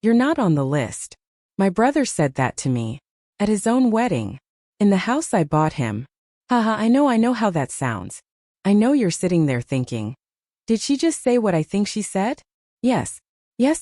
You're not on the list. My brother said that to me. At his own wedding. In the house I bought him. Haha, I know how that sounds. I know you're sitting there thinking. Did she just say what I think she said? Yes,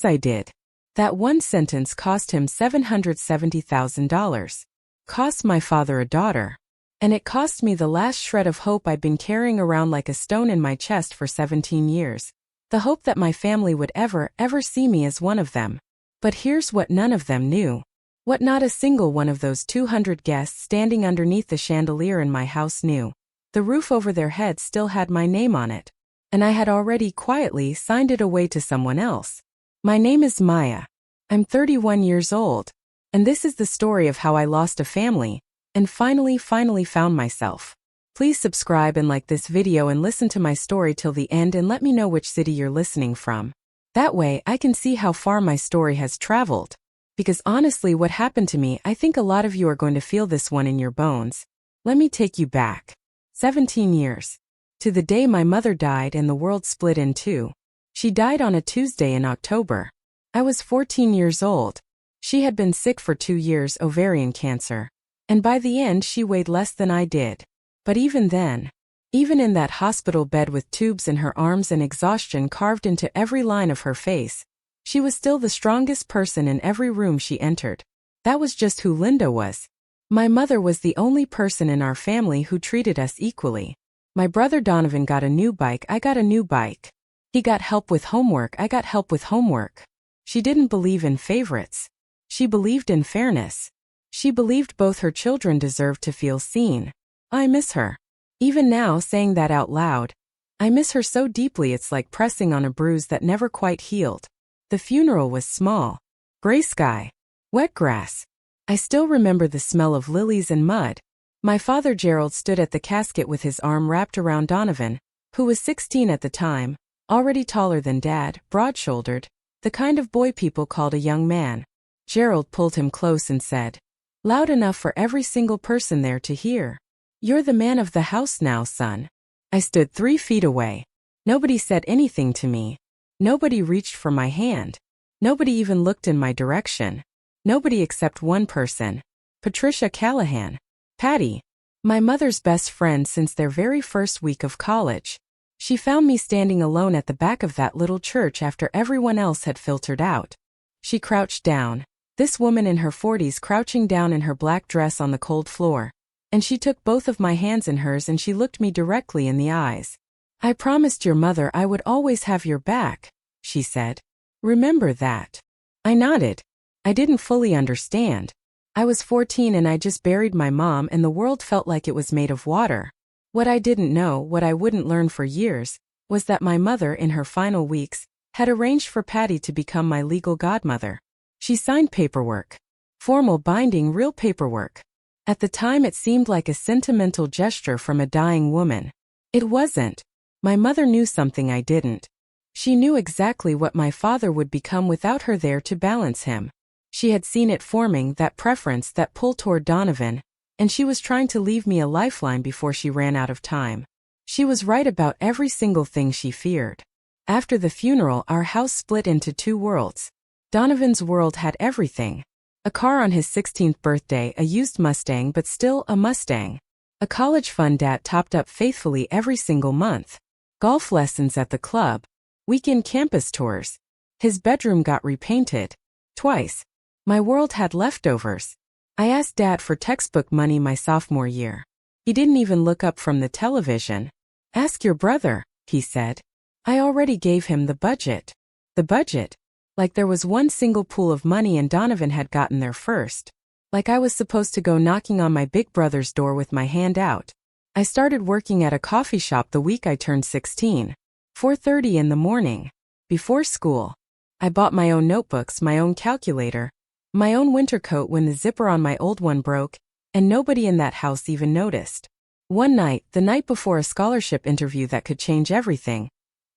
I did. That one sentence cost him $770,000. Cost my father a daughter. And it cost me the last shred of hope I'd been carrying around like a stone in my chest for 17 years. The hope that my family would ever see me as one of them. But here's what none of them knew. What not a single one of those 200 guests standing underneath the chandelier in my house knew. The roof over their heads still had my name on it. And I had already quietly signed it away to someone else. My name is Maya. I'm 31 years old. And this is the story of how I lost a family, and finally found myself. Please subscribe and like this video and listen to my story till the end and let me know which city you're listening from. That way I can see how far my story has traveled. Because honestly, what happened to me, I think a lot of you are going to feel this one in your bones. Let me take you back. 17 years. To the day my mother died and the world split in two. She died on a Tuesday in October. I was 14 years old. She had been sick for 2 years, ovarian cancer. And by the end she weighed less than I did. But even then, even in that hospital bed with tubes in her arms and exhaustion carved into every line of her face, she was still the strongest person in every room she entered. That was just who Linda was. My mother was the only person in our family who treated us equally. My brother Donovan got a new bike, I got a new bike. He got help with homework, I got help with homework. She didn't believe in favorites. She believed in fairness. She believed both her children deserved to feel seen. I miss her. Even now, saying that out loud, I miss her so deeply it's like pressing on a bruise that never quite healed. The funeral was small. Gray sky. Wet grass. I still remember the smell of lilies and mud. My father Gerald stood at the casket with his arm wrapped around Donovan, who was 16 at the time, already taller than Dad, broad-shouldered, the kind of boy people called a young man. Gerald pulled him close and said, loud enough for every single person there to hear, "You're the man of the house now, son." I stood 3 feet away. Nobody said anything to me. Nobody reached for my hand. Nobody even looked in my direction. Nobody except one person. Patricia Callahan. Patty. My mother's best friend since their very first week of college. She found me standing alone at the back of that little church after everyone else had filtered out. She crouched down. This woman in her 40s crouching down in her black dress on the cold floor. And she took both of my hands in hers and she looked me directly in the eyes. "I promised your mother I would always have your back," she said. "Remember that?" I nodded. I didn't fully understand. I was 14 and I just buried my mom and the world felt like it was made of water. What I didn't know, what I wouldn't learn for years, was that my mother in her final weeks had arranged for Patty to become my legal godmother. She signed paperwork. Formal, binding, real paperwork. At the time it seemed like a sentimental gesture from a dying woman. It wasn't. My mother knew something I didn't. She knew exactly what my father would become without her there to balance him. She had seen it forming, that preference, that pull toward Donovan, and she was trying to leave me a lifeline before she ran out of time. She was right about every single thing she feared. After the funeral, our house split into 2 worlds. Donovan's world had everything. A car on his 16th birthday, a used Mustang but still a Mustang. A college fund Dad topped up faithfully every single month. Golf lessons at the club. Weekend campus tours. His bedroom got repainted. Twice. My world had leftovers. I asked Dad for textbook money my sophomore year. He didn't even look up from the television. "Ask your brother," he said. I already gave him the budget. The budget? Like there was one single pool of money and Donovan had gotten there first. Like I was supposed to go knocking on my big brother's door with my hand out. I started working at a coffee shop the week I turned 16. 4:30 in the morning. Before school. I bought my own notebooks, my own calculator, my own winter coat when the zipper on my old one broke, and nobody in that house even noticed. One night, the night before a scholarship interview that could change everything,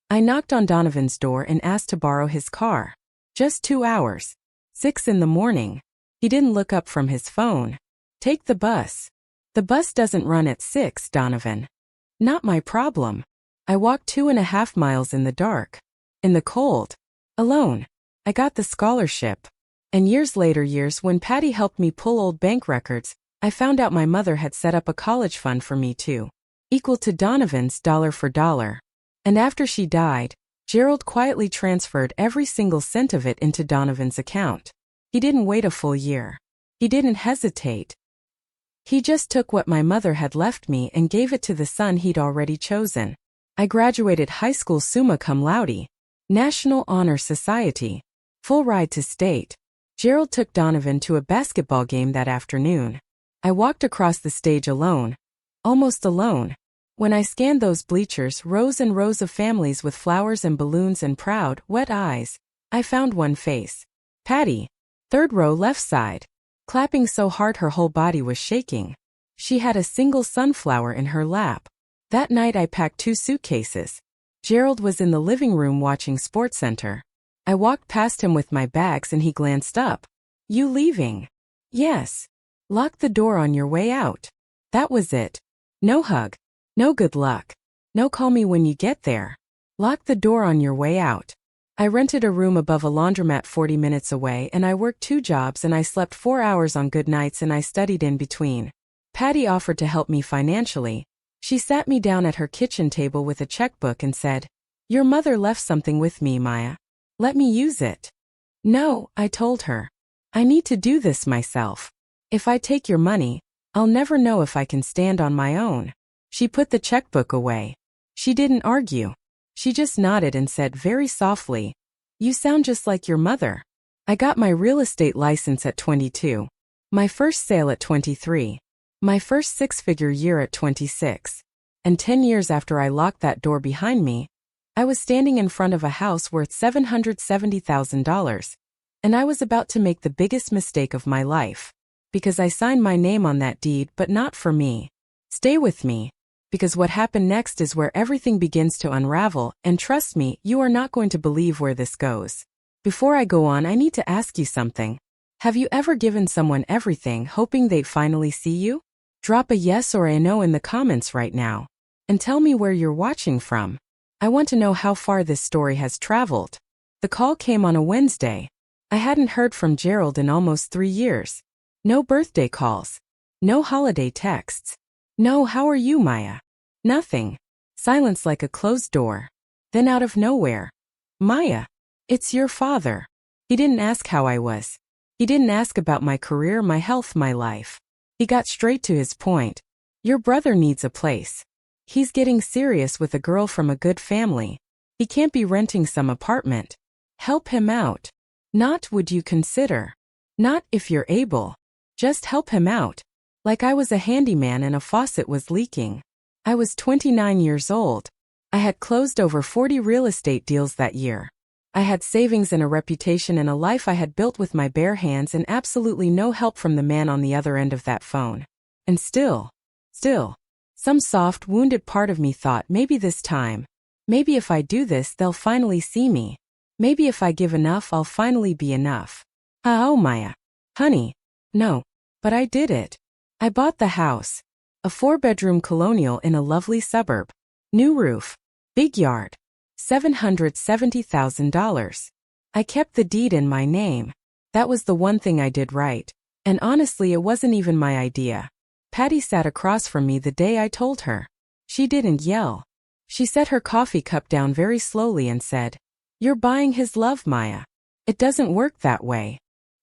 I knocked on Donovan's door and asked to borrow his car. Just 2 hours. 6 in the morning. He didn't look up from his phone. "Take the bus." "The bus doesn't run at 6, Donovan." "Not my problem." I walked 2.5 miles in the dark. In the cold. Alone. I got the scholarship. And years later, when Patty helped me pull old bank records, I found out my mother had set up a college fund for me too, equal to Donovan's dollar for dollar. And after she died, Gerald quietly transferred every single cent of it into Donovan's account. He didn't wait a full year. He didn't hesitate. He just took what my mother had left me and gave it to the son he'd already chosen. I graduated high school summa cum laude, National Honor Society, full ride to state. Gerald took Donovan to a basketball game that afternoon. I walked across the stage alone, almost alone. When I scanned those bleachers, rows and rows of families with flowers and balloons and proud, wet eyes, I found one face. Patty, third row left side, clapping so hard her whole body was shaking. She had a single sunflower in her lap. That night I packed 2 suitcases. Gerald was in the living room watching SportsCenter. I walked past him with my bags and he glanced up. You leaving? Yes. Lock the door on your way out. That was it. No hug. No good luck. No call me when you get there. Lock the door on your way out. I rented a room above a laundromat 40 minutes away and I worked 2 jobs and I slept 4 hours on good nights and I studied in between. Patty offered to help me financially. She sat me down at her kitchen table with a checkbook and said, "Your mother left something with me, Maya. Let me use it." "No," I told her. "I need to do this myself. If I take your money, I'll never know if I can stand on my own." She put the checkbook away. She didn't argue. She just nodded and said very softly, "You sound just like your mother." I got my real estate license at 22. My first sale at 23. My first 6-figure year at 26. And 10 years after I locked that door behind me, I was standing in front of a house worth $770,000. And I was about to make the biggest mistake of my life. Because I signed my name on that deed, but not for me. Stay with me. Because what happened next is where everything begins to unravel, and trust me, you are not going to believe where this goes. Before I go on, I need to ask you something. Have you ever given someone everything hoping they'd finally see you? Drop a yes or a no in the comments right now. And tell me where you're watching from. I want to know how far this story has traveled. The call came on a Wednesday. I hadn't heard from Gerald in almost 3 years. No birthday calls. No holiday texts. No, "How are you, Maya?" Nothing. Silence like a closed door. Then out of nowhere, "Maya, it's your father." He didn't ask how I was. He didn't ask about my career, my health, my life. He got straight to his point. "Your brother needs a place. He's getting serious with a girl from a good family. He can't be renting some apartment. Help him out. Not would you consider. Not if you're able. Just help him out." Like I was a handyman and a faucet was leaking. I was 29 years old. I had closed over 40 real estate deals that year. I had savings and a reputation and a life I had built with my bare hands and absolutely no help from the man on the other end of that phone. And still, some soft, wounded part of me thought maybe this time, maybe if I do this they'll finally see me. Maybe if I give enough I'll finally be enough. Oh Maya. Honey. No. But I did it. I bought the house. A 4-bedroom colonial in a lovely suburb. New roof. Big yard. $770,000. I kept the deed in my name. That was the one thing I did right. And honestly, it wasn't even my idea. Patty sat across from me the day I told her. She didn't yell. She set her coffee cup down very slowly and said, "You're buying his love, Maya. It doesn't work that way."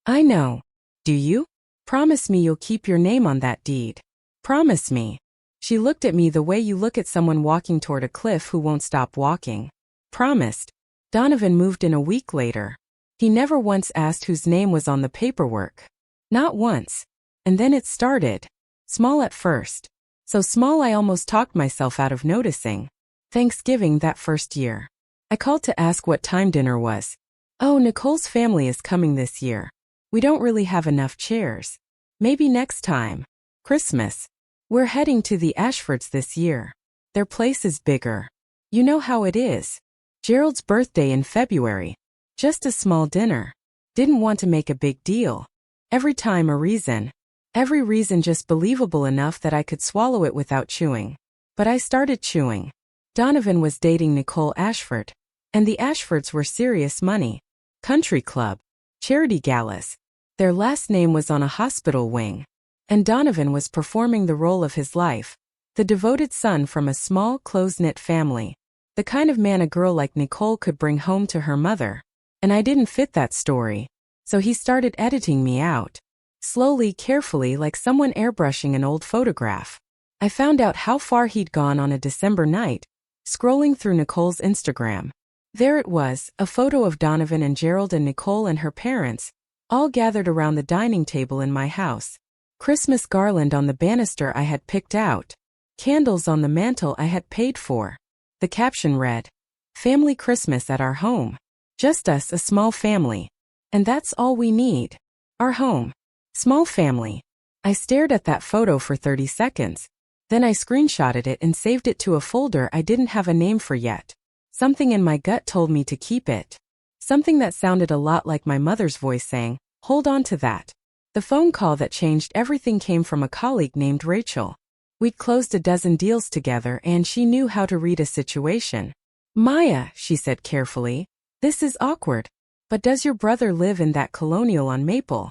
"I know. Do you? Promise me you'll keep your name on that deed. Promise me." She looked at me the way you look at someone walking toward a cliff who won't stop walking. Promised. Donovan moved in a week later. He never once asked whose name was on the paperwork. Not once. And then it started. Small at first. So small I almost talked myself out of noticing. Thanksgiving that first year. I called to ask what time dinner was. "Oh, Nicole's family is coming this year. We don't really have enough chairs. Maybe next time. Christmas. We're heading to the Ashfords this year. Their place is bigger. You know how it is. Gerald's birthday in February. Just a small dinner. Didn't want to make a big deal. Every time a reason. Every reason just believable enough that I could swallow it without chewing. But I started chewing. Donovan was dating Nicole Ashford. And the Ashfords were serious money. country club, charity galas. Their last name was on a hospital wing. And Donovan was performing the role of his life, the devoted son from a small, close-knit family, the kind of man a girl like Nicole could bring home to her mother. And I didn't fit that story. So he started editing me out. Slowly, carefully, like someone airbrushing an old photograph. I found out how far he'd gone on a December night, scrolling through Nicole's Instagram. There it was, a photo of Donovan and Gerald and Nicole and her parents, all gathered around the dining table in my house. Christmas garland on the banister I had picked out. Candles on the mantel I had paid for. The caption read, "Family Christmas at our home. Just us, a small family. And that's all we need. Our home. Small family." I stared at that photo for 30 seconds. Then I screenshotted it and saved it to a folder I didn't have a name for yet. Something in my gut told me to keep it. Something that sounded a lot like my mother's voice saying, "Hold on to that." The phone call that changed everything came from a colleague named Rachel. We'd closed a dozen deals together and she knew how to read a situation. "Maya," she said carefully, "this is awkward. But does your brother live in that colonial on Maple?"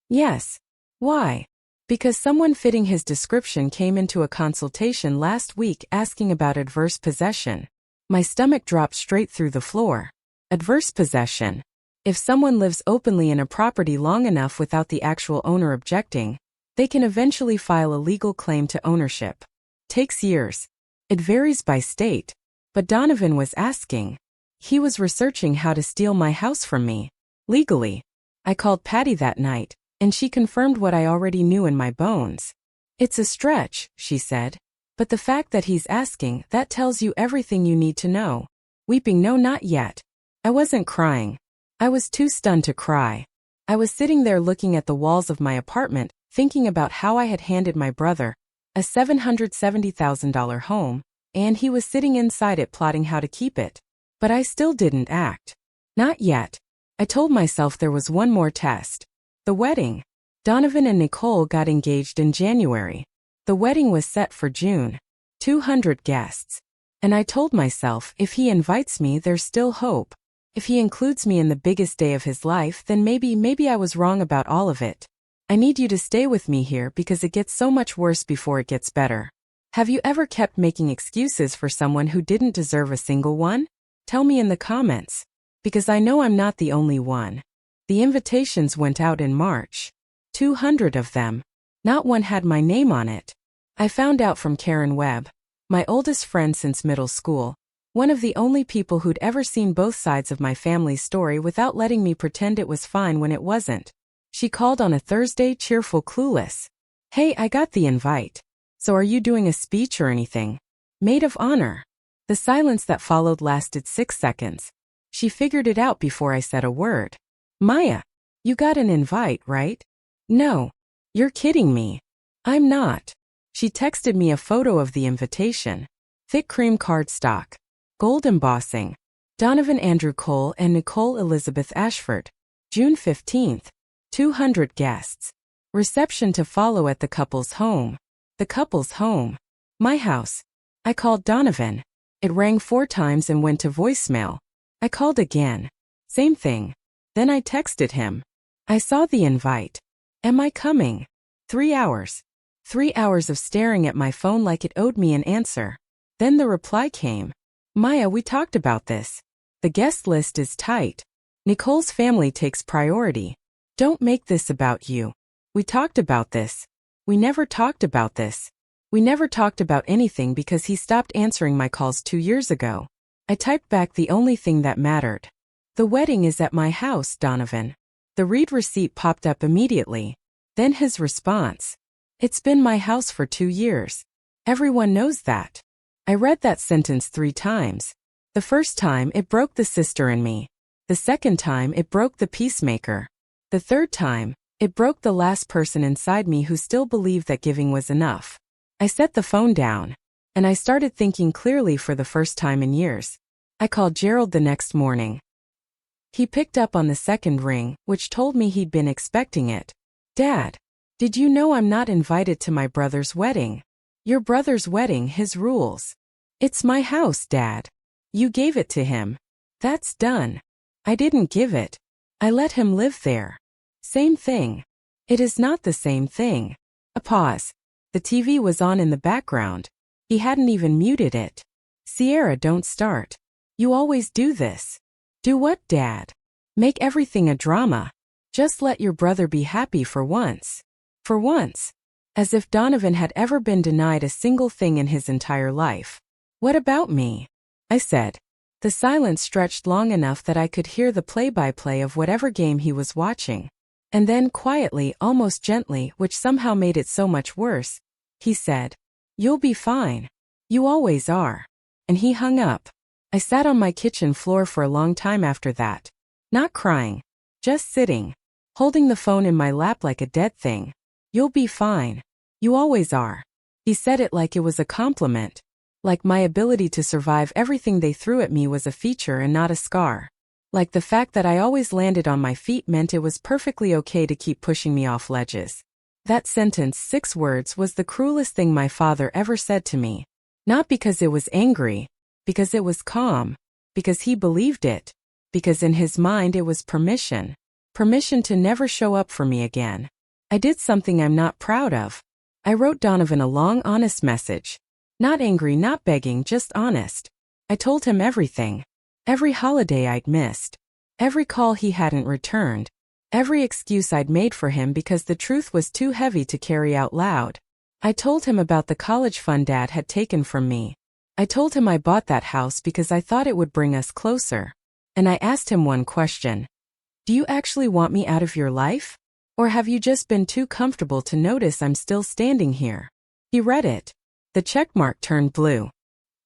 "Yes." "Why?" "Because someone fitting his description came into a consultation last week asking about adverse possession." My stomach dropped straight through the floor. Adverse possession. If someone lives openly in a property long enough without the actual owner objecting, they can eventually file a legal claim to ownership. Takes years. It varies by state. But Donovan was asking. He was researching how to steal my house from me. Legally. I called Patty that night, and she confirmed what I already knew in my bones. "It's a stretch," she said. "But the fact that he's asking, that tells you everything you need to know." Weeping? No, not yet. I wasn't crying. I was too stunned to cry. I was sitting there looking at the walls of my apartment, thinking about how I had handed my brother a $770,000 home, and he was sitting inside it plotting how to keep it. But I still didn't act. Not yet. I told myself there was one more test. The wedding. Donovan and Nicole got engaged in January. The wedding was set for June. 200 guests. And I told myself, if he invites me, there's still hope. If he includes me in the biggest day of his life, then maybe I was wrong about all of it. I need you to stay with me here because it gets so much worse before it gets better. Have you ever kept making excuses for someone who didn't deserve a single one? Tell me in the comments. Because I know I'm not the only one. The invitations went out in March. 200 of them. Not one had my name on it. I found out from Karen Webb, my oldest friend since middle school, one of the only people who'd ever seen both sides of my family's story without letting me pretend it was fine when it wasn't. She called on a Thursday, cheerful, clueless. "Hey, I got the invite. So are you doing a speech or anything?" "Maid of honor." The silence that followed lasted 6 seconds. She figured it out before I said a word. "Maya, you got an invite, right?" "No. You're kidding me." "I'm not." She texted me a photo of the invitation. Thick cream cardstock. Gold embossing. Donovan Andrew Cole and Nicole Elizabeth Ashford. June 15th. 200 guests. Reception to follow at the couple's home. The couple's home. My house. I called Donovan. It rang 4 times and went to voicemail. I called again. Same thing. Then I texted him. I saw the invite. Am I coming? 3 hours. 3 hours of staring at my phone like it owed me an answer. Then the reply came. "Maya, we talked about this. The guest list is tight. Nicole's family takes priority. Don't make this about you. We talked about this. We never talked about this. We never talked about anything because he stopped answering my calls 2 years ago." I typed back the only thing that mattered. "The wedding is at my house, Donovan." The read receipt popped up immediately. Then his response. "It's been my house for 2 years. Everyone knows that." I read that sentence 3 times. The first time, it broke the sister in me. The second time, it broke the peacemaker. The third time, it broke the last person inside me who still believed that giving was enough. I set the phone down. And I started thinking clearly for the first time in years. I called Gerald the next morning. He picked up on the second ring, which told me he'd been expecting it. "Dad, did you know I'm not invited to my brother's wedding?" "Your brother's wedding, his rules." "It's my house, Dad. You gave it to him." "That's done." "I didn't give it. I let him live there. Same thing. It is not the same thing. A pause. The TV was on in the background. He hadn't even muted it. Sierra, don't start. You always do this. Do what, Dad? Make everything a drama. Just let your brother be happy for once. For once. As if Donovan had ever been denied a single thing in his entire life. What about me? I said. The silence stretched long enough that I could hear the play-by-play of whatever game he was watching. And then quietly, almost gently, which somehow made it so much worse, he said, "You'll be fine. You always are." And he hung up. I sat on my kitchen floor for a long time after that. Not crying. Just sitting. Holding the phone in my lap like a dead thing. You'll be fine. You always are. He said it like it was a compliment. Like my ability to survive everything they threw at me was a feature and not a scar. Like the fact that I always landed on my feet meant it was perfectly okay to keep pushing me off ledges. That sentence, 6 words, was the cruelest thing my father ever said to me. Not because it was angry, because it was calm, because he believed it, because in his mind it was permission. Permission to never show up for me again. I did something I'm not proud of. I wrote Donovan a long, honest message. Not angry, not begging, just honest. I told him everything. Every holiday I'd missed. Every call he hadn't returned. Every excuse I'd made for him because the truth was too heavy to carry out loud. I told him about the college fund Dad had taken from me. I told him I bought that house because I thought it would bring us closer. And I asked him one question. Do you actually want me out of your life? Or have you just been too comfortable to notice I'm still standing here? He read it. The checkmark turned blue.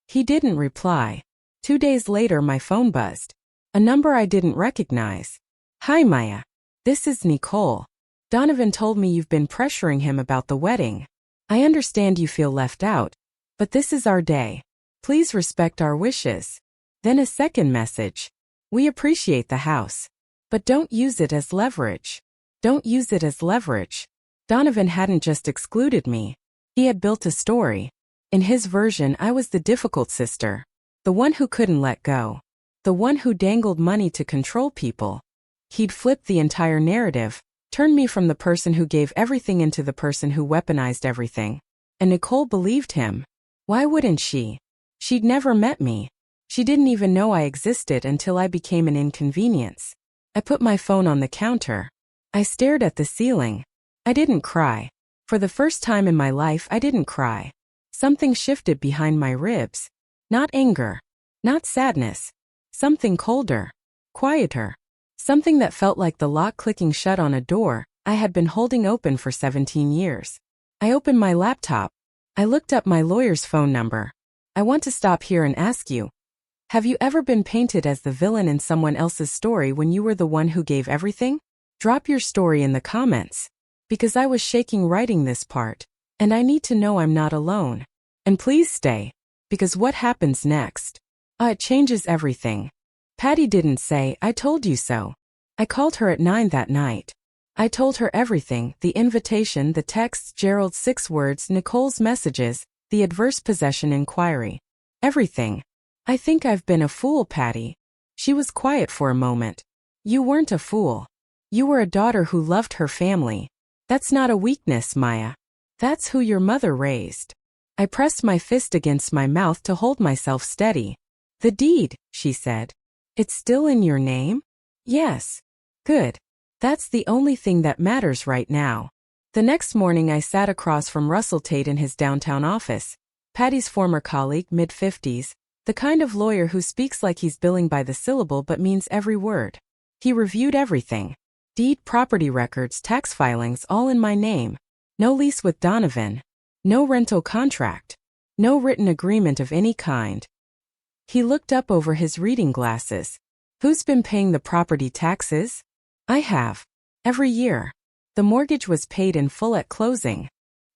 He didn't reply. 2 days later my phone buzzed. A number I didn't recognize. Hi Maya. This is Nicole. Donovan told me you've been pressuring him about the wedding. I understand you feel left out, but this is our day. Please respect our wishes. Then a second message. We appreciate the house. But don't use it as leverage. Don't use it as leverage. Donovan hadn't just excluded me. He had built a story. In his version, I was the difficult sister. The one who couldn't let go. The one who dangled money to control people. He'd flipped the entire narrative, turned me from the person who gave everything into the person who weaponized everything. And Nicole believed him. Why wouldn't she? She'd never met me. She didn't even know I existed until I became an inconvenience. I put my phone on the counter. I stared at the ceiling. I didn't cry. For the first time in my life, I didn't cry. Something shifted behind my ribs. Not anger. Not sadness. Something colder. Quieter. Something that felt like the lock clicking shut on a door I had been holding open for 17 years. I opened my laptop. I looked up my lawyer's phone number. I want to stop here and ask you. Have you ever been painted as the villain in someone else's story when you were the one who gave everything? Drop your story in the comments. Because I was shaking writing this part. And I need to know I'm not alone. And please stay. Because what happens next? It changes everything. Patty didn't say, I told you so. I called her at 9 that night. I told her everything, the invitation, the texts, Gerald's 6 words, Nicole's messages, the adverse possession inquiry. Everything. I think I've been a fool, Patty. She was quiet for a moment. You weren't a fool. You were a daughter who loved her family. That's not a weakness, Maya. That's who your mother raised. I pressed my fist against my mouth to hold myself steady. The deed, she said. It's still in your name? Yes. Good. That's the only thing that matters right now. The next morning I sat across from Russell Tate in his downtown office. Patty's former colleague, mid-50s, the kind of lawyer who speaks like he's billing by the syllable but means every word. He reviewed everything. Deed, property records, tax filings, all in my name. No lease with Donovan. No rental contract. No written agreement of any kind. He looked up over his reading glasses. Who's been paying the property taxes? I have. Every year. The mortgage was paid in full at closing.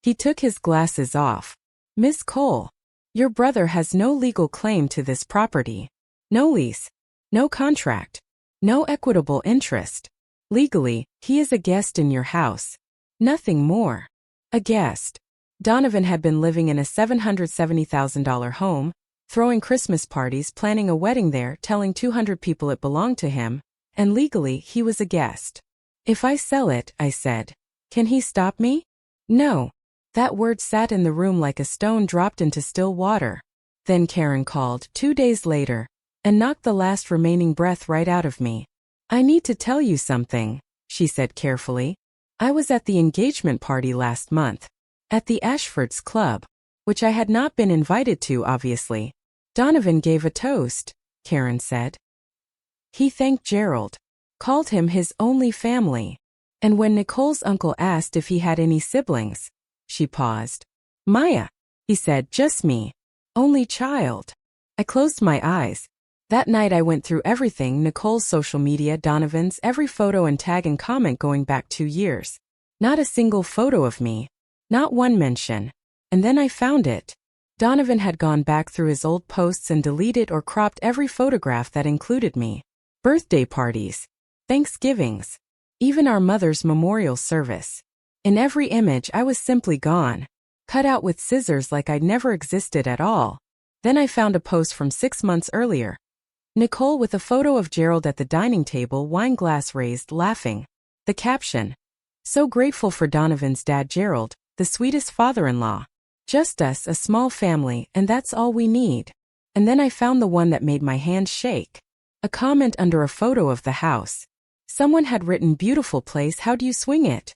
He took his glasses off. Miss Cole, your brother has no legal claim to this property. No lease. No contract. No equitable interest. Legally, he is a guest in your house. Nothing more. A guest. Donovan had been living in a $770,000 home, throwing Christmas parties, planning a wedding there, telling 200 people it belonged to him, and legally he was a guest. If I sell it, I said, can he stop me? No. That word sat in the room like a stone dropped into still water. Then Karen called 2 days later and knocked the last remaining breath right out of me. I need to tell you something, she said carefully. I was at the engagement party last month, at the Ashford's Club, which I had not been invited to, obviously. Donovan gave a toast, Karen said. He thanked Gerald, called him his only family. And when Nicole's uncle asked if he had any siblings, she paused. Maya, he said, just me. Only child. I closed my eyes. That night I went through everything, Nicole's social media, Donovan's, every photo and tag and comment going back 2 years. Not a single photo of me. Not one mention. And then I found it. Donovan had gone back through his old posts and deleted or cropped every photograph that included me. Birthday parties. Thanksgivings. Even our mother's memorial service. In every image I was simply gone. Cut out with scissors like I'd never existed at all. Then I found a post from 6 months earlier. Nicole with a photo of Gerald at the dining table, wine glass raised, laughing. The caption. So grateful for Donovan's dad Gerald, the sweetest father-in-law. Just us, a small family, and that's all we need. And then I found the one that made my hands shake. A comment under a photo of the house. Someone had written, beautiful place, how do you swing it?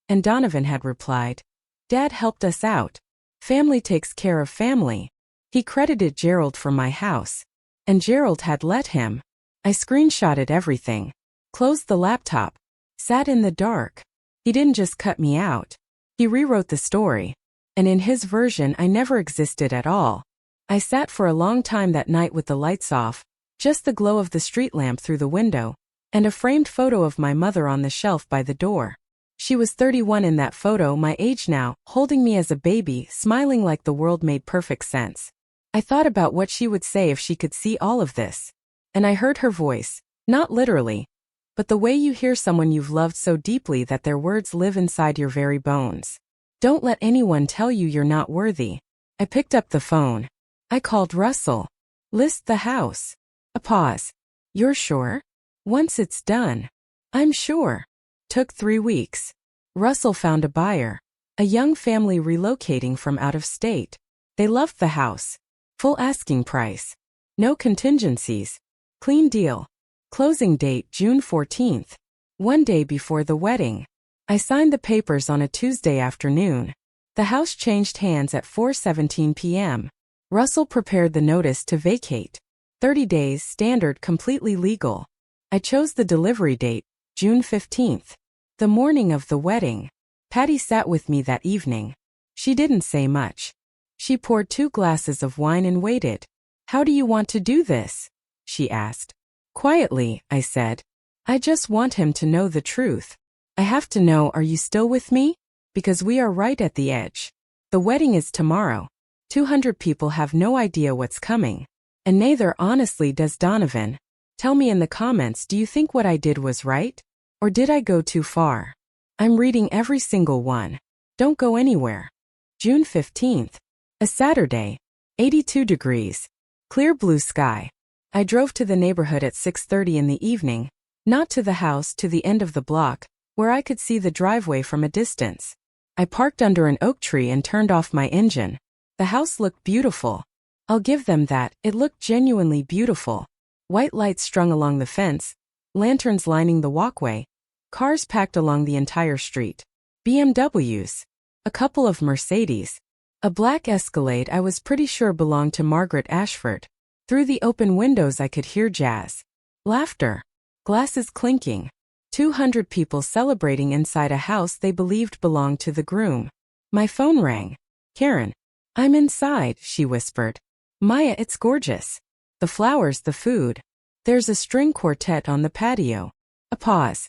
And Donovan had replied, Dad helped us out. Family takes care of family. He credited Gerald for my house. And Gerald had let him. I screenshotted everything. Closed the laptop. Sat in the dark. He didn't just cut me out. He rewrote the story. And in his version I never existed at all. I sat for a long time that night with the lights off, just the glow of the street lamp through the window, and a framed photo of my mother on the shelf by the door. She was 31 in that photo, my age now, holding me as a baby, smiling like the world made perfect sense. I thought about what she would say if she could see all of this. And I heard her voice, not literally, but the way you hear someone you've loved so deeply that their words live inside your very bones. Don't let anyone tell you you're not worthy. I picked up the phone. I called Russell. List the house. A pause. You're sure? Once it's done. I'm sure. Took 3 weeks. Russell found a buyer. A young family relocating from out of state. They loved the house. Full asking price. No contingencies. Clean deal. Closing date June 14th. 1 day before the wedding. I signed the papers on a Tuesday afternoon. The house changed hands at 4:17 p.m. Russell prepared the notice to vacate. 30 days, standard, completely legal. I chose the delivery date, June 15th. The morning of the wedding. Patty sat with me that evening. She didn't say much. She poured 2 glasses of wine and waited. How do you want to do this? She asked. Quietly, I said. I just want him to know the truth. I have to know, are you still with me? Because we are right at the edge. The wedding is tomorrow. 200 people have no idea what's coming. And neither, honestly, does Donovan. Tell me in the comments, do you think what I did was right? Or did I go too far? I'm reading every single one. Don't go anywhere. June 15th. A Saturday. 82 degrees. Clear blue sky. I drove to the neighborhood at 6:30 in the evening. Not to the house, to the end of the block, where I could see the driveway from a distance. I parked under an oak tree and turned off my engine. The house looked beautiful. I'll give them that, it looked genuinely beautiful. White lights strung along the fence, lanterns lining the walkway, cars packed along the entire street. BMWs. A couple of Mercedes. A black Escalade I was pretty sure belonged to Margaret Ashford. Through the open windows I could hear jazz. Laughter. Glasses clinking. 200 people celebrating inside a house they believed belonged to the groom. My phone rang. Karen. I'm inside, she whispered. Maya, it's gorgeous. The flowers, the food. There's a string quartet on the patio. A pause.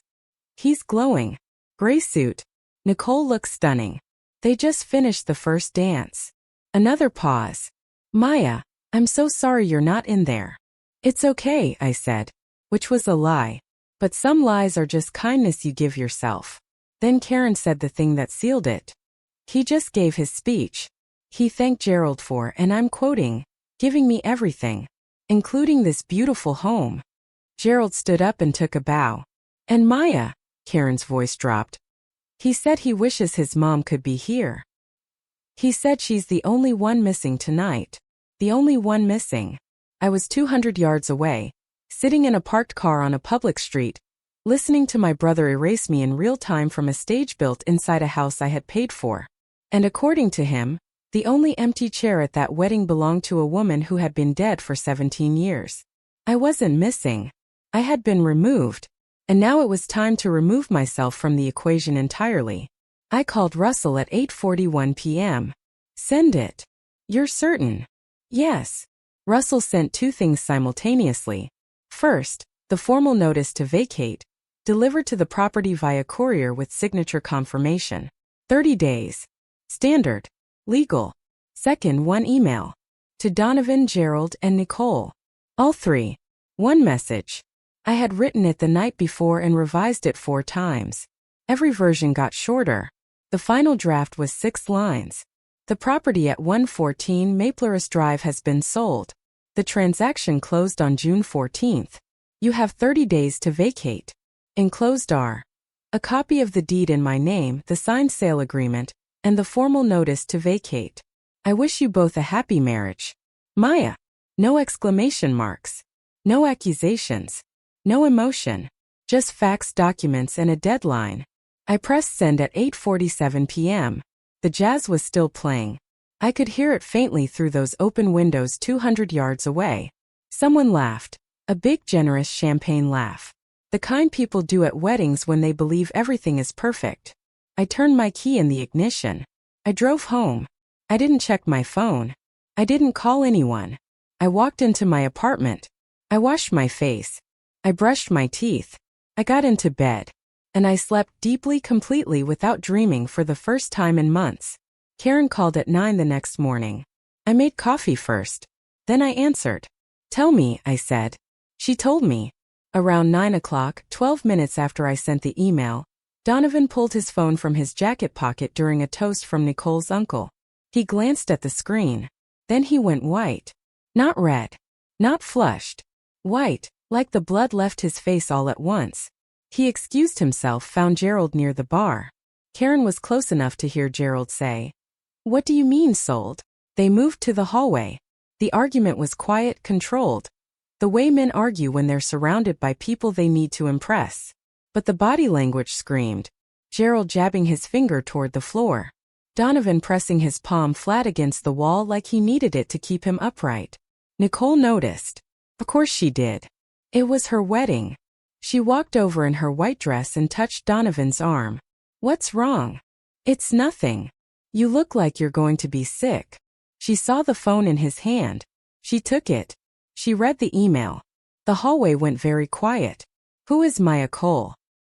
He's glowing. Gray suit. Nicole looks stunning. They just finished the first dance. Another pause. Maya, I'm so sorry you're not in there. It's okay, I said, which was a lie. But some lies are just kindness you give yourself. Then Karen said the thing that sealed it. He just gave his speech. He thanked Gerald for, and I'm quoting, giving me everything, including this beautiful home. Gerald stood up and took a bow. And Maya, Karen's voice dropped. He said he wishes his mom could be here. He said she's the only one missing tonight. The only one missing. I was 200 yards away, sitting in a parked car on a public street, listening to my brother erase me in real time from a stage built inside a house I had paid for. And according to him, the only empty chair at that wedding belonged to a woman who had been dead for 17 years. I wasn't missing. I had been removed. And now it was time to remove myself from the equation entirely. I called Russell at 8:41 p.m. Send it. You're certain? Yes. Russell sent two things simultaneously. First, the formal notice to vacate, delivered to the property via courier with signature confirmation. 30 days. Standard. Legal. Second, one email. To Donovan, Gerald, and Nicole. All three. One message. I had written it the night before and revised it 4 times. Every version got shorter. The final draft was 6 lines. The property at 114 Mapleris Drive has been sold. The transaction closed on June 14th. You have 30 days to vacate. Enclosed are a copy of the deed in my name, the signed sale agreement, and the formal notice to vacate. I wish you both a happy marriage. Maya. No exclamation marks. No accusations. No emotion. Just facts, documents, and a deadline. I pressed send at 8:47 p.m. The jazz was still playing. I could hear it faintly through those open windows 200 yards away. Someone laughed. A big, generous champagne laugh. The kind people do at weddings when they believe everything is perfect. I turned my key in the ignition. I drove home. I didn't check my phone. I didn't call anyone. I walked into my apartment. I washed my face. I brushed my teeth. I got into bed. And I slept deeply, completely without dreaming for the first time in months. Karen called at 9 the next morning. I made coffee first. Then I answered. Tell me, I said. She told me. Around 9 o'clock, 12 minutes after I sent the email, Donovan pulled his phone from his jacket pocket during a toast from Nicole's uncle. He glanced at the screen. Then he went white. Not red. Not flushed. White, like the blood left his face all at once. He excused himself, found Gerald near the bar. Karen was close enough to hear Gerald say, What do you mean sold? They moved to the hallway. The argument was quiet, controlled. The way men argue when they're surrounded by people they need to impress. But the body language screamed. Gerald jabbing his finger toward the floor. Donovan pressing his palm flat against the wall like he needed it to keep him upright. Nicole noticed. Of course she did. It was her wedding. She walked over in her white dress and touched Donovan's arm. What's wrong? It's nothing. You look like you're going to be sick. She saw the phone in his hand. She took it. She read the email. The hallway went very quiet. Who is Maya Cole?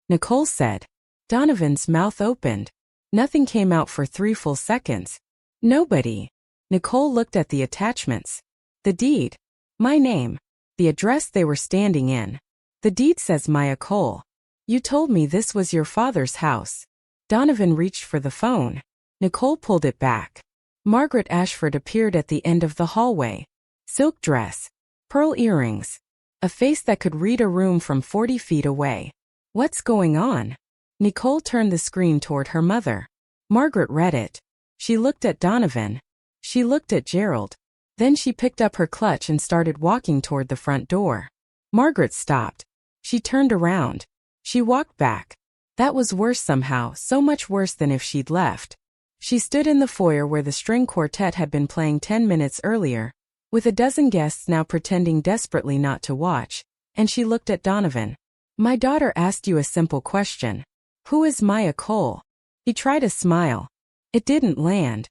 Nicole said. Donovan's mouth opened. Nothing came out for 3 full seconds. Nobody. Nicole looked at the attachments. The deed. My name. The address they were standing in. The deed says Maya Cole. You told me this was your father's house. Donovan reached for the phone. Nicole pulled it back. Margaret Ashford appeared at the end of the hallway. Silk dress. Pearl earrings. A face that could read a room from 40 feet away. What's going on? Nicole turned the screen toward her mother. Margaret read it. She looked at Donovan. She looked at Gerald. Then she picked up her clutch and started walking toward the front door. Margaret stopped. She turned around. She walked back. That was worse somehow, so much worse than if she'd left. She stood in the foyer where the string quartet had been playing 10 minutes earlier, with a dozen guests now pretending desperately not to watch, and she looked at Donovan. My daughter asked you a simple question. Who is Maya Cole? He tried a smile. It didn't land.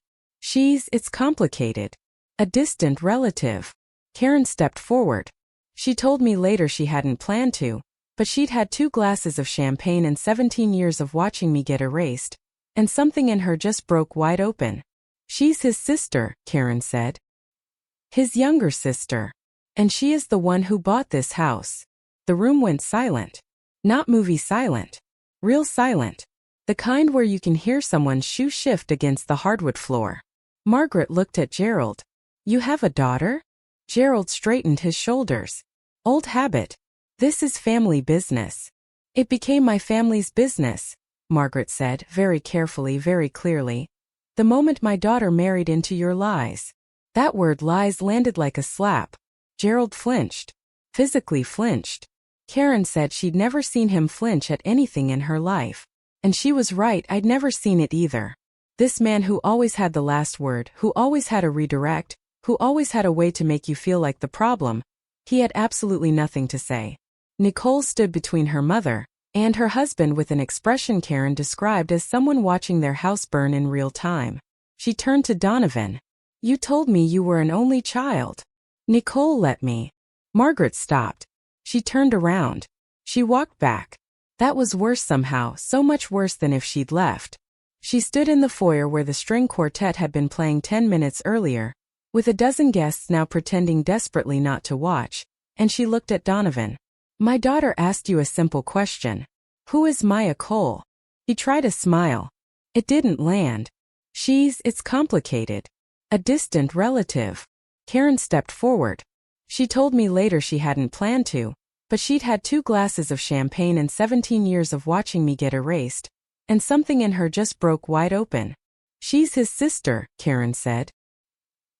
It's complicated. A distant relative. Karen stepped forward. She told me later she hadn't planned to, but she'd had 2 glasses of champagne and 17 years of watching me get erased, and something in her just broke wide open. She's his sister, Karen said. His younger sister. And she is the one who bought this house. The room went silent. Not movie silent. Real silent. The kind where you can hear someone's shoe shift against the hardwood floor. Margaret looked at Gerald. You have a daughter? Gerald straightened his shoulders. Old habit. This is family business. It became my family's business, Margaret said, very carefully, very clearly. The moment my daughter married into your lies. That word lies landed like a slap. Gerald flinched. Physically flinched. Karen said she'd never seen him flinch at anything in her life. And she was right, I'd never seen it either. This man who always had the last word, who always had a redirect, who always had a way to make you feel like the problem, he had absolutely nothing to say. Nicole stood between her mother and her husband with an expression Karen described as someone watching their house burn in real time. She turned to Donovan. You told me you were an only child. Nicole let me. Margaret stopped. She turned around. She walked back. That was worse somehow, so much worse than if she'd left. She stood in the foyer where the string quartet had been playing 10 minutes earlier, with a dozen guests now pretending desperately not to watch, and she looked at Donovan. My daughter asked you a simple question. Who is Maya Cole? He tried a smile. It didn't land. It's complicated. A distant relative. Karen stepped forward. She told me later she hadn't planned to, but she'd had 2 glasses of champagne and 17 years of watching me get erased, and something in her just broke wide open. She's his sister, Karen said.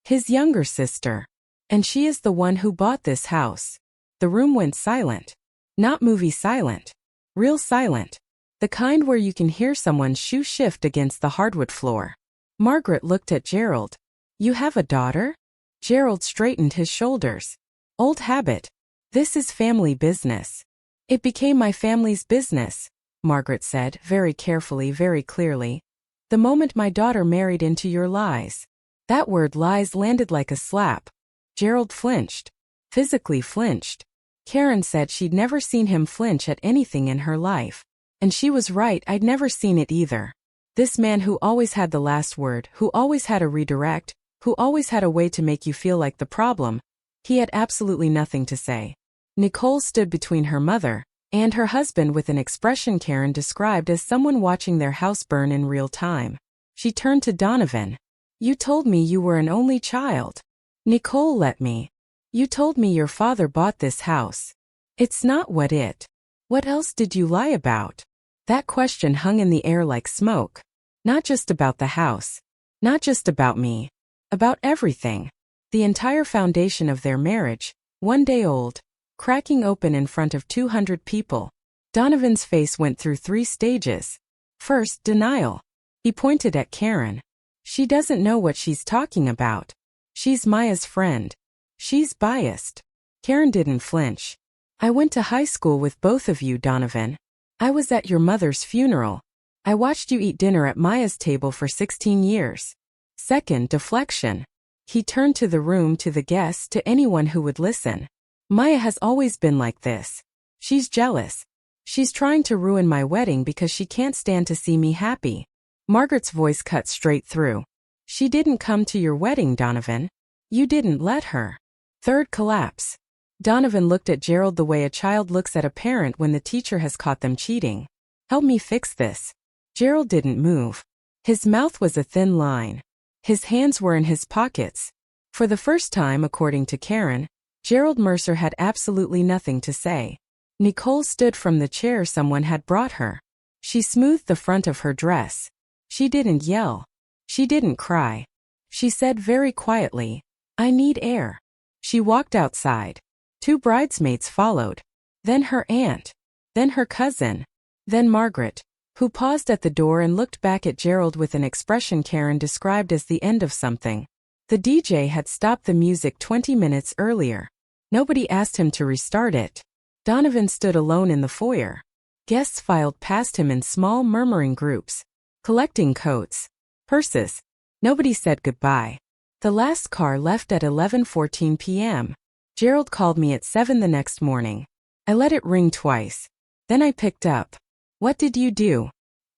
His younger sister. And she is the one who bought this house. The room went silent. Not movie silent. Real silent. The kind where you can hear someone's shoe shift against the hardwood floor. Margaret looked at Gerald. You have a daughter? Gerald straightened his shoulders. Old habit. This is family business. It became my family's business, Margaret said, very carefully, very clearly. The moment my daughter married into your lies. That word lies landed like a slap. Gerald flinched. Physically flinched. Karen said she'd never seen him flinch at anything in her life. And she was right, I'd never seen it either. This man who always had the last word, who always had a redirect, who always had a way to make you feel like the problem, he had absolutely nothing to say. Nicole stood between her mother and her husband with an expression Karen described as someone watching their house burn in real time. She turned to Donovan. You told me you were an only child. Nicole let me. You told me your father bought this house. It's not what it. What else did you lie about? That question hung in the air like smoke. Not just about the house. Not just about me. About everything. The entire foundation of their marriage, 1 day old, cracking open in front of 200 people. Donovan's face went through 3 stages. First, denial. He pointed at Karen. She doesn't know what she's talking about. She's Maya's friend. She's biased. Karen didn't flinch. I went to high school with both of you, Donovan. I was at your mother's funeral. I watched you eat dinner at Maya's table for 16 years. Second, deflection. He turned to the room, to the guests, to anyone who would listen. Maya has always been like this. She's jealous. She's trying to ruin my wedding because she can't stand to see me happy. Margaret's voice cut straight through. She didn't come to your wedding, Donovan. You didn't let her. Third, collapse. Donovan looked at Gerald the way a child looks at a parent when the teacher has caught them cheating. Help me fix this. Gerald didn't move. His mouth was a thin line. His hands were in his pockets. For the first time, according to Karen, Gerald Mercer had absolutely nothing to say. Nicole stood from the chair someone had brought her. She smoothed the front of her dress. She didn't yell. She didn't cry. She said very quietly, I need air. She walked outside. 2 bridesmaids followed. Then her aunt. Then her cousin. Then Margaret, who paused at the door and looked back at Gerald with an expression Karen described as the end of something. The DJ had stopped the music 20 minutes earlier. Nobody asked him to restart it. Donovan stood alone in the foyer. Guests filed past him in small murmuring groups, collecting coats, purses. Nobody said goodbye. The last car left at 11:14 p.m. Gerald called me at 7 the next morning. I let it ring twice. Then I picked up. What did you do?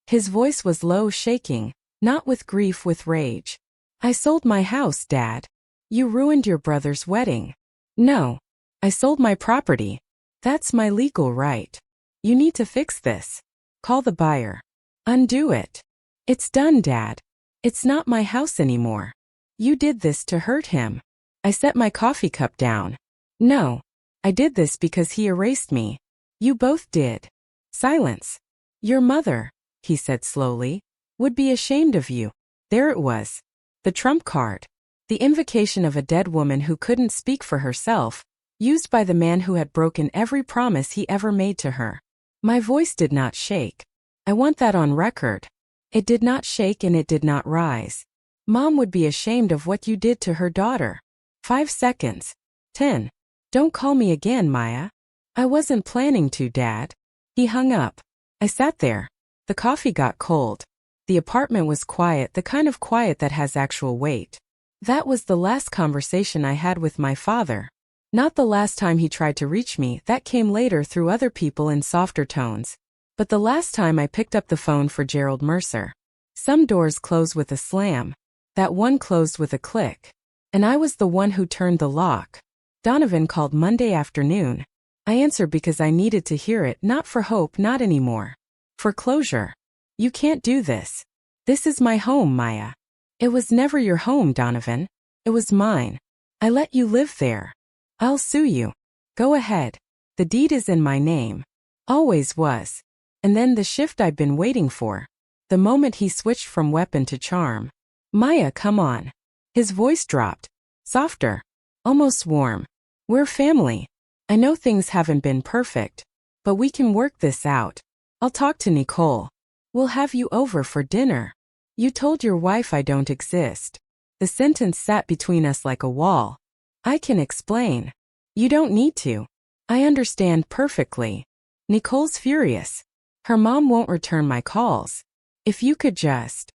His voice was low, shaking, not with grief, with rage. I sold my house, Dad. You ruined your brother's wedding. No. I sold my property. That's my legal right. You need to fix this. Call the buyer. Undo it. It's done, Dad. It's not my house anymore. You did this to hurt him. I set my coffee cup down. No. I did this because he erased me. You both did. Silence. Your mother, he said slowly, would be ashamed of you. There it was. The trump card. The invocation of a dead woman who couldn't speak for herself, used by the man who had broken every promise he ever made to her. My voice did not shake. I want that on record. It did not shake and it did not rise. Mom would be ashamed of what you did to her daughter. 5 seconds. 10. Don't call me again, Maya. I wasn't planning to, Dad. He hung up. I sat there. The coffee got cold. The apartment was quiet, the kind of quiet that has actual weight. That was the last conversation I had with my father. Not the last time he tried to reach me, that came later through other people in softer tones. But the last time I picked up the phone for Gerald Mercer. Some doors close with a slam. That one closed with a click. And I was the one who turned the lock. Donovan called Monday afternoon. I answered because I needed to hear it, not for hope, not anymore. For closure. You can't do this. This is my home, Maya. It was never your home, Donovan. It was mine. I let you live there. I'll sue you. Go ahead. The deed is in my name. Always was. And then the shift I've been waiting for. The moment he switched from weapon to charm. Maya, come on. His voice dropped. Softer. Almost warm. We're family. I know things haven't been perfect. But we can work this out. I'll talk to Nicole. We'll have you over for dinner. You told your wife I don't exist. The sentence sat between us like a wall. I can explain. You don't need to. I understand perfectly. Nicole's furious. Her mom won't return my calls. If you could just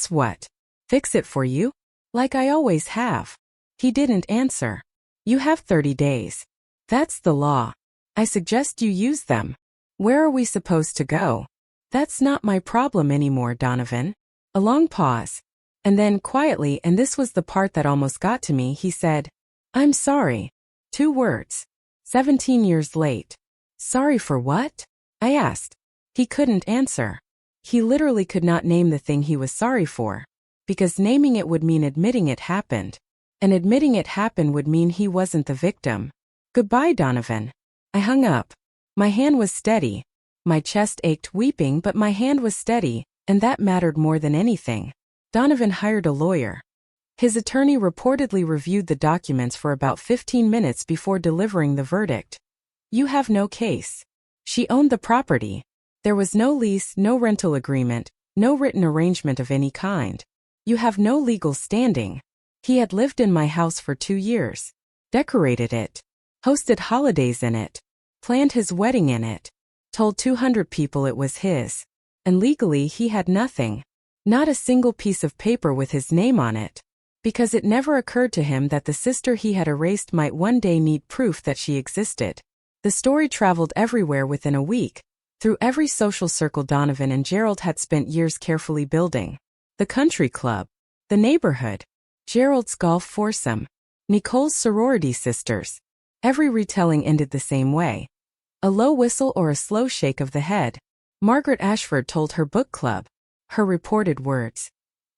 what? Fix it for you? Like I always have. He didn't answer. You have 30 days. That's the law. I suggest you use them. Where are we supposed to go? That's not my problem anymore, Donovan. A long pause. And then, quietly, and this was the part that almost got to me, he said, I'm sorry. 2 words. 17 years late. Sorry for what? I asked. He couldn't answer. He literally could not name the thing he was sorry for. Because naming it would mean admitting it happened. And admitting it happened would mean he wasn't the victim. Goodbye, Donovan. I hung up. My hand was steady. My chest ached weeping, but my hand was steady, and that mattered more than anything. Donovan hired a lawyer. His attorney reportedly reviewed the documents for about 15 minutes before delivering the verdict. You have no case. She owned the property. There was no lease, no rental agreement, no written arrangement of any kind. You have no legal standing. He had lived in my house for 2 years. Decorated it. Hosted holidays in it. Planned his wedding in it. Told 200 people it was his. And legally he had nothing. Not a single piece of paper with his name on it. Because it never occurred to him that the sister he had erased might one day need proof that she existed. The story traveled everywhere within a week, through every social circle Donovan and Gerald had spent years carefully building. The country club. The neighborhood. Gerald's golf foursome. Nicole's sorority sisters. Every retelling ended the same way. A low whistle or a slow shake of the head. Margaret Ashford told her book club. Her reported words.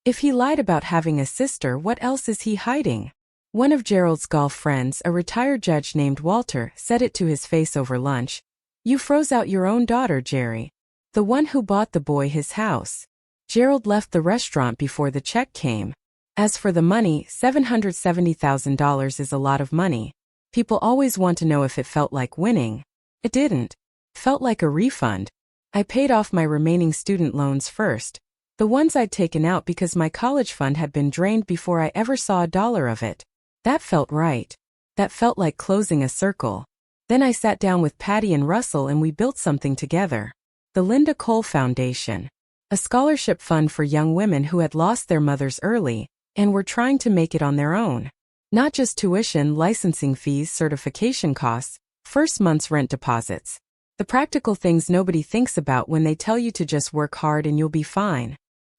If he lied about having a sister, what else is he hiding? One of Gerald's golf friends, a retired judge named Walter, said it to his face over lunch. You froze out your own daughter, Jerry. The one who bought the boy his house. Gerald left the restaurant before the check came. As for the money, $770,000 is a lot of money. People always want to know if it felt like winning. It didn't. Felt like a refund. I paid off my remaining student loans first. The ones I'd taken out because my college fund had been drained before I ever saw a dollar of it. That felt right. That felt like closing a circle. Then I sat down with Patty and Russell and we built something together. The Linda Cole Foundation. A scholarship fund for young women who had lost their mothers early and were trying to make it on their own. Not just tuition, licensing fees, certification costs, first month's rent deposits. The practical things nobody thinks about when they tell you to just work hard and you'll be fine.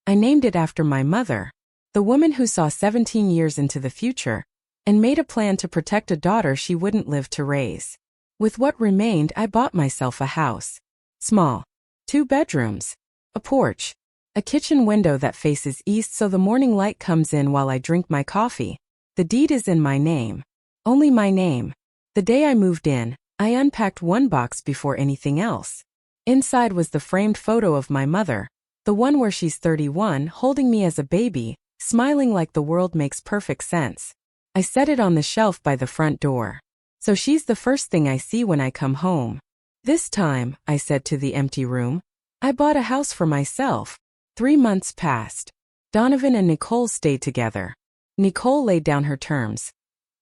I named it after my mother, the woman who saw 17 years into the future and made a plan to protect a daughter she wouldn't live to raise. With what remained, I bought myself a house. Small. 2 bedrooms. A porch. A kitchen window that faces east so the morning light comes in while I drink my coffee. The deed is in my name. Only my name. The day I moved in, I unpacked one box before anything else. Inside was the framed photo of my mother, the one where she's 31, holding me as a baby, smiling like the world makes perfect sense. I set it on the shelf by the front door. So she's the first thing I see when I come home. This time, I said to the empty room, I bought a house for myself. 3 months passed. Donovan and Nicole stayed together. Nicole laid down her terms.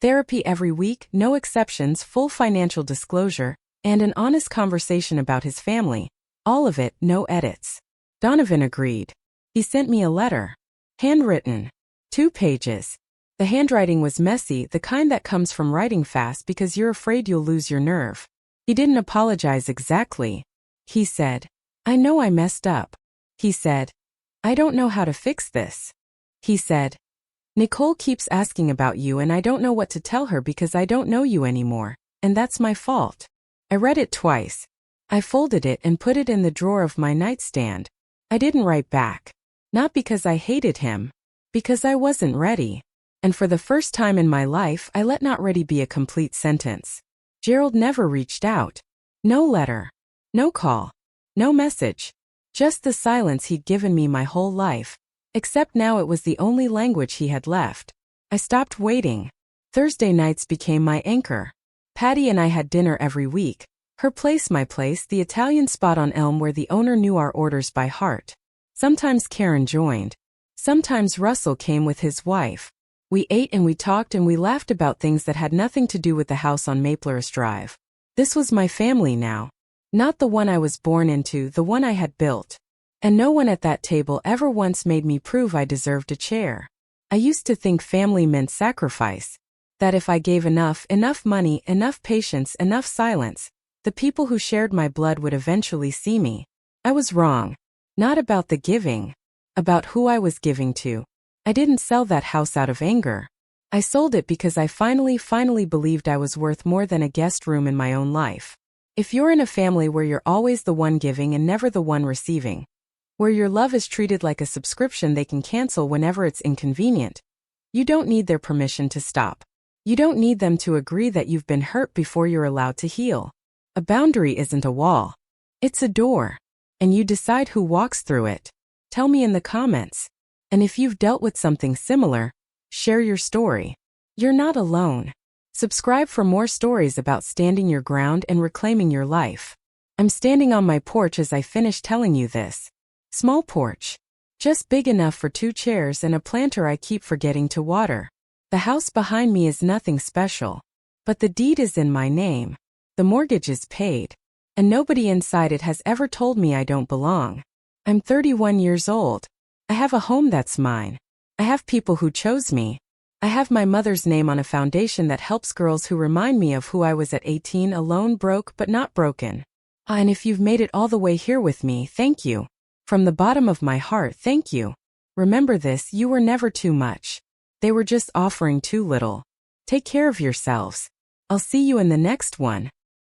Therapy every week, no exceptions, full financial disclosure, and an honest conversation about his family. All of it, no edits. Donovan agreed. He sent me a letter. Handwritten. 2 pages. The handwriting was messy, the kind that comes from writing fast because you're afraid you'll lose your nerve. He didn't apologize exactly. He said, I know I messed up. He said, I don't know how to fix this. He said, Nicole keeps asking about you and I don't know what to tell her because I don't know you anymore, and that's my fault. I read it twice. I folded it and put it in the drawer of my nightstand. I didn't write back. Not because I hated him. Because I wasn't ready. And for the first time in my life, I let not ready be a complete sentence. Gerald never reached out. No letter. No call. No message. Just the silence he'd given me my whole life. Except now it was the only language he had left. I stopped waiting. Thursday nights became my anchor. Patty and I had dinner every week. Her place, my place, the Italian spot on Elm where the owner knew our orders by heart. Sometimes Karen joined. Sometimes Russell came with his wife. We ate and we talked and we laughed about things that had nothing to do with the house on Mapler's Drive. This was my family now. Not the one I was born into, the one I had built. And no one at that table ever once made me prove I deserved a chair. I used to think family meant sacrifice. That if I gave enough money, enough patience, enough silence, the people who shared my blood would eventually see me. I was wrong. Not about the giving. About who I was giving to. I didn't sell that house out of anger. I sold it because I finally believed I was worth more than a guest room in my own life. If you're in a family where you're always the one giving and never the one receiving, where your love is treated like a subscription they can cancel whenever it's inconvenient, you don't need their permission to stop. You don't need them to agree that you've been hurt before you're allowed to heal. A boundary isn't a wall. It's a door. And you decide who walks through it. Tell me in the comments. And if you've dealt with something similar, share your story. You're not alone. Subscribe for more stories about standing your ground and reclaiming your life. I'm standing on my porch as I finish telling you this. Small porch. Just big enough for 2 chairs and a planter I keep forgetting to water. The house behind me is nothing special. But the deed is in my name. The mortgage is paid. And nobody inside it has ever told me I don't belong. I'm 31 years old. I have a home that's mine. I have people who chose me. I have my mother's name on a foundation that helps girls who remind me of who I was at 18, alone, broke but not broken. And if you've made it all the way here with me, thank you. From the bottom of my heart, thank you. Remember this, you were never too much. They were just offering too little. Take care of yourselves. I'll see you in the next one.